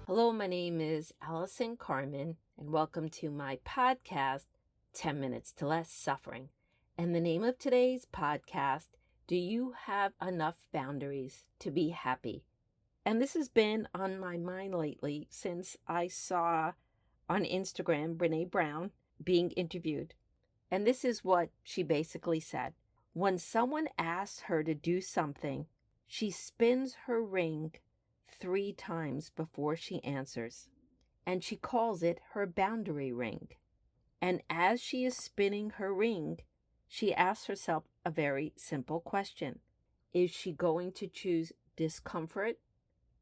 Hello, my name is Allison Carmen, and welcome to my podcast, 10 Minutes to Less Suffering. And the name of today's podcast, Do You Have Enough Boundaries to Be Happy? And this has been on my mind lately since I saw on Instagram Brene Brown being interviewed. And this is what she basically said. When someone asks her to do something, she spins her ring 3 times before she answers, and she calls it her boundary ring. And as she is spinning her ring, she asks herself a very simple question. Is she going to choose discomfort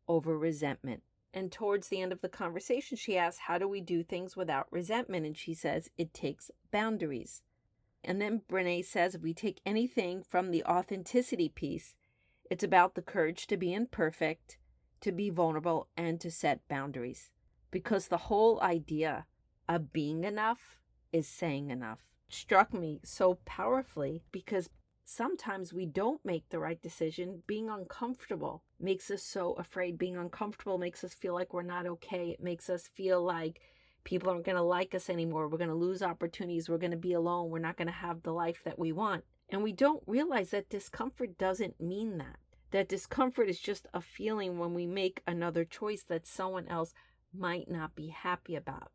over resentment? And towards the end of the conversation, she asks, how do we do things without resentment? And she says, it takes boundaries. And then Brene says, if we take anything from the authenticity piece, it's about the courage to be imperfect, to be vulnerable, and to set boundaries. Because the whole idea of being enough is saying enough. It struck me so powerfully because sometimes we don't make the right decision. Being uncomfortable makes us so afraid. Being uncomfortable makes us feel like we're not okay. It makes us feel like people aren't going to like us anymore. We're going to lose opportunities. We're going to be alone. We're not going to have the life that we want. And we don't realize that discomfort doesn't mean that. That discomfort is just a feeling when we make another choice that someone else might not be happy about.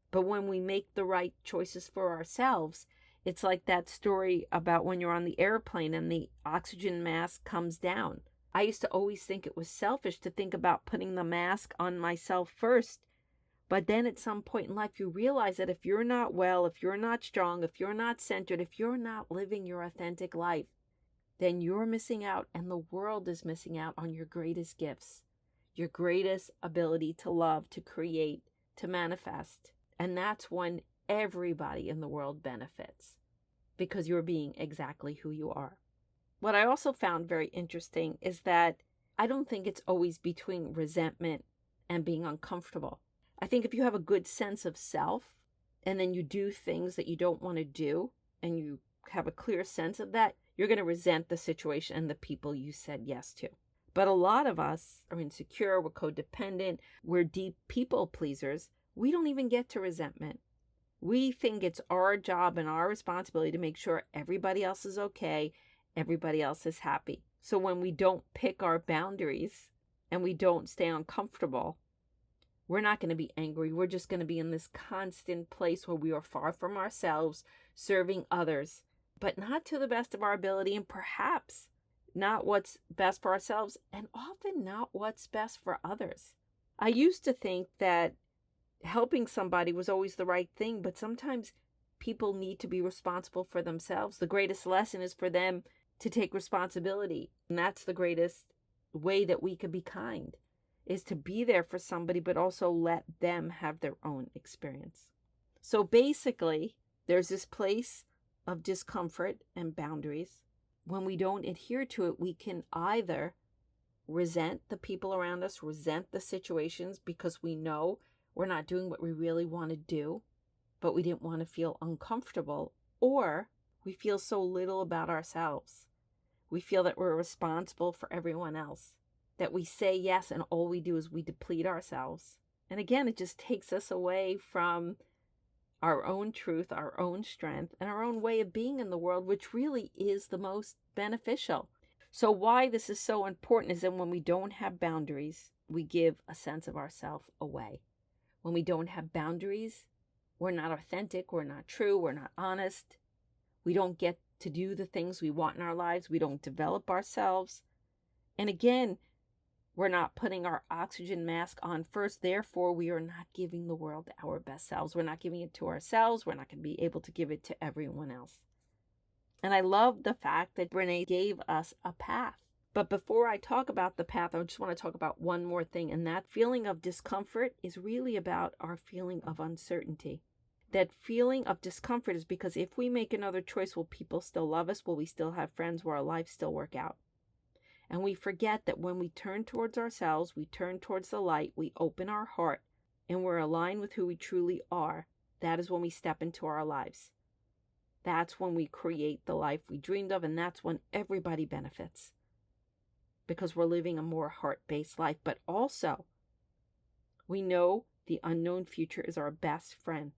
But when we make the right choices for ourselves, it's like that story about when you're on the airplane and the oxygen mask comes down. I used to always think it was selfish to think about putting the mask on myself first. But then at some point in life, you realize that if you're not well, if you're not strong, if you're not centered, if you're not living your authentic life, then you're missing out and the world is missing out on your greatest gifts, your greatest ability to love, to create, to manifest. And that's when everybody in the world benefits because you're being exactly who you are. What I also found very interesting is that I don't think it's always between resentment and being uncomfortable. I think if you have a good sense of self and then you do things that you don't want to do and you have a clear sense of that, you're going to resent the situation and the people you said yes to. But a lot of us are insecure, we're codependent, we're deep people pleasers. We don't even get to resentment. We think it's our job and our responsibility to make sure everybody else is okay, everybody else is happy. So when we don't pick our boundaries and we don't stay uncomfortable, we're not going to be angry. We're just going to be in this constant place where we are far from ourselves, serving others, but not to the best of our ability, and perhaps not what's best for ourselves, and often not what's best for others. I used to think that helping somebody was always the right thing, but sometimes people need to be responsible for themselves. The greatest lesson is for them to take responsibility, and that's the greatest way that we could be kind, is to be there for somebody, but also let them have their own experience. So basically, there's this place of discomfort and boundaries. When we don't adhere to it, we can either resent the people around us, resent the situations because we know we're not doing what we really want to do, but we didn't want to feel uncomfortable, or we feel so little about ourselves. We feel that we're responsible for everyone else, that we say yes and all we do is we deplete ourselves. And again, it just takes us away from our own truth, our own strength, and our own way of being in the world, which really is the most beneficial. So why this is so important is that when we don't have boundaries, we give a sense of ourselves away. When we don't have boundaries, we're not authentic, we're not true, we're not honest. We don't get to do the things we want in our lives. We don't develop ourselves. And again, we're not putting our oxygen mask on first. Therefore, we are not giving the world our best selves. We're not giving it to ourselves. We're not going to be able to give it to everyone else. And I love the fact that Brene gave us a path. But before I talk about the path, I just want to talk about one more thing. And that feeling of discomfort is really about our feeling of uncertainty. That feeling of discomfort is because if we make another choice, will people still love us? Will we still have friends? Will our life still work out? And we forget that when we turn towards ourselves, we turn towards the light, we open our heart, and we're aligned with who we truly are. That is when we step into our lives. That's when we create the life we dreamed of, and that's when everybody benefits. Because we're living a more heart-based life. But also, We know the unknown future is our best friend.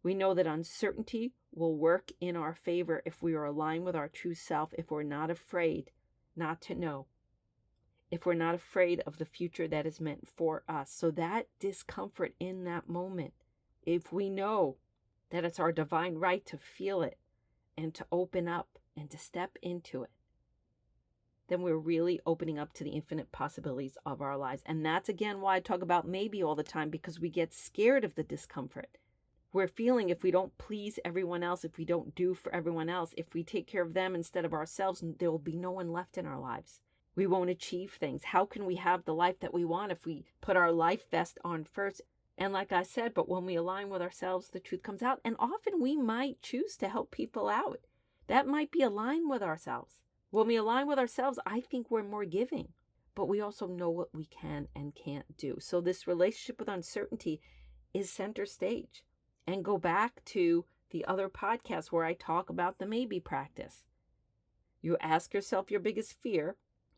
We know that uncertainty will work in our favor if we are aligned with our true self, if we're not afraid not to know, if we're not afraid of the future that is meant for us. So that discomfort in that moment, if we know that it's our divine right to feel it and to open up and to step into it, then we're really opening up to the infinite possibilities of our lives. And that's again why I talk about maybe all the time, because we get scared of the discomfort. We're feeling if we don't please everyone else, if we don't do for everyone else, if we take care of them instead of ourselves, there will be no one left in our lives. We won't achieve things. How can we have the life that we want if we put our life vest on first? And like I said, but when we align with ourselves, the truth comes out. And often we might choose to help people out. That might be aligned with ourselves. When we align with ourselves, I think we're more giving. But we also know what we can and can't do. So this relationship with uncertainty is center stage. And go back to the other podcast where I talk about the maybe practice. You ask yourself your biggest fear.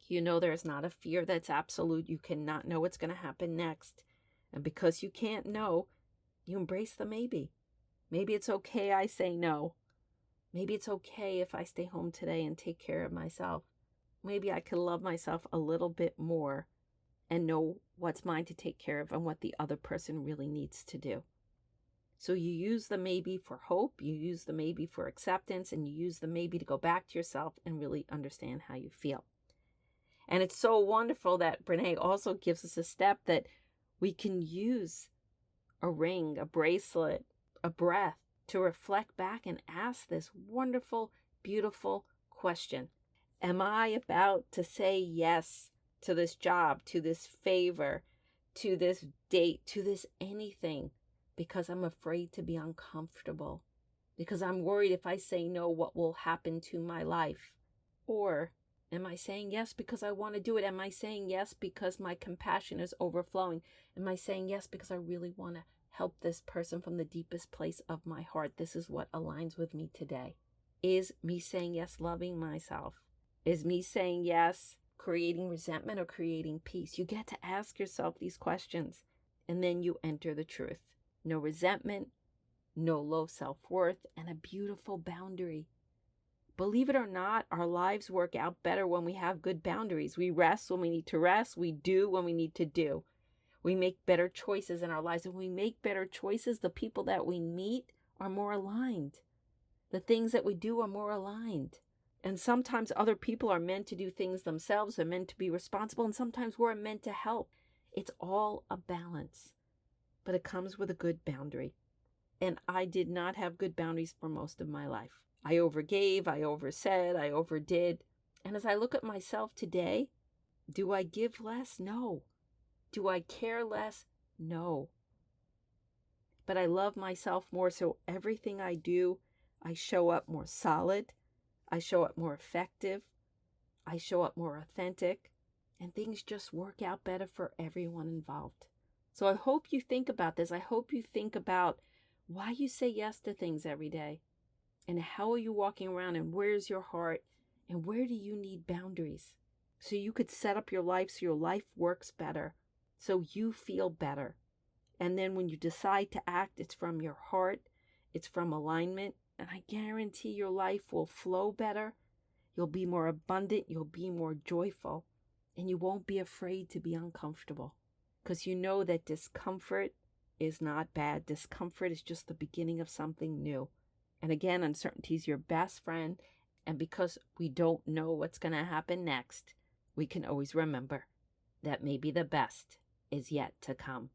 You know there's not a fear that's absolute. You cannot know what's going to happen next. And because you can't know, you embrace the maybe. Maybe it's okay I say no. Maybe it's okay if I stay home today and take care of myself. Maybe I can love myself a little bit more and know what's mine to take care of and what the other person really needs to do. So you use the maybe for hope, you use the maybe for acceptance, and you use the maybe to go back to yourself and really understand how you feel. And it's so wonderful that Brene also gives us a step that we can use a ring, a bracelet, a breath to reflect back and ask this wonderful, beautiful question. Am I about to say yes to this job, to this favor, to this date, to this anything? Because I'm afraid to be uncomfortable, because I'm worried if I say no, what will happen to my life? Or am I saying yes because I want to do it? Am I saying yes because my compassion is overflowing? Am I saying yes because I really want to help this person from the deepest place of my heart? This is what aligns with me today. Is me saying yes loving myself? Is me saying yes creating resentment or creating peace? You get to ask yourself these questions, and then you enter the truth. No resentment, no low self-worth, and a beautiful boundary. Believe it or not, our lives work out better when we have good boundaries. We rest when we need to rest. We do when we need to do. We make better choices in our lives. And when we make better choices, the people that we meet are more aligned. The things that we do are more aligned. And sometimes other people are meant to do things themselves. They're meant to be responsible. And sometimes we're meant to help. It's all a balance. But it comes with a good boundary. And I did not have good boundaries for most of my life. I overgave, I oversaid, I overdid. And as I look at myself today, do I give less? No. Do I care less? No. But I love myself more, so everything I do, I show up more solid, I show up more effective, I show up more authentic, and things just work out better for everyone involved. So I hope you think about this. I hope you think about why you say yes to things every day. And how are you walking around, and where's your heart, and where do you need boundaries? So you could set up your life so your life works better, so you feel better. And then when you decide to act, it's from your heart, it's from alignment, and I guarantee your life will flow better. You'll be more abundant, you'll be more joyful, and you won't be afraid to be uncomfortable. Because you know that discomfort is not bad. Discomfort is just the beginning of something new. And again, uncertainty is your best friend. And because we don't know what's going to happen next, we can always remember that maybe the best is yet to come.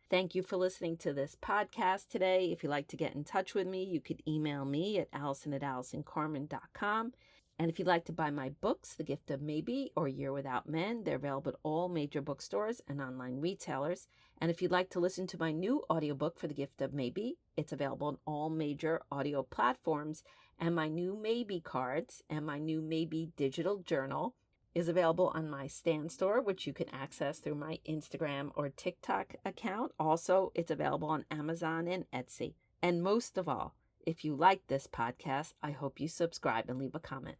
Thank you for listening to this podcast today. If you'd like to get in touch with me, you could email me at allison@allisoncarmen.com. And if you'd like to buy my books, The Gift of Maybe or Year Without Men, they're available at all major bookstores and online retailers. And if you'd like to listen to my new audiobook for The Gift of Maybe, it's available on all major audio platforms. And my new Maybe cards and my new Maybe digital journal is available on my Stan store, which you can access through my Instagram or TikTok account. Also, it's available on Amazon and Etsy. And most of all, if you like this podcast, I hope you subscribe and leave a comment.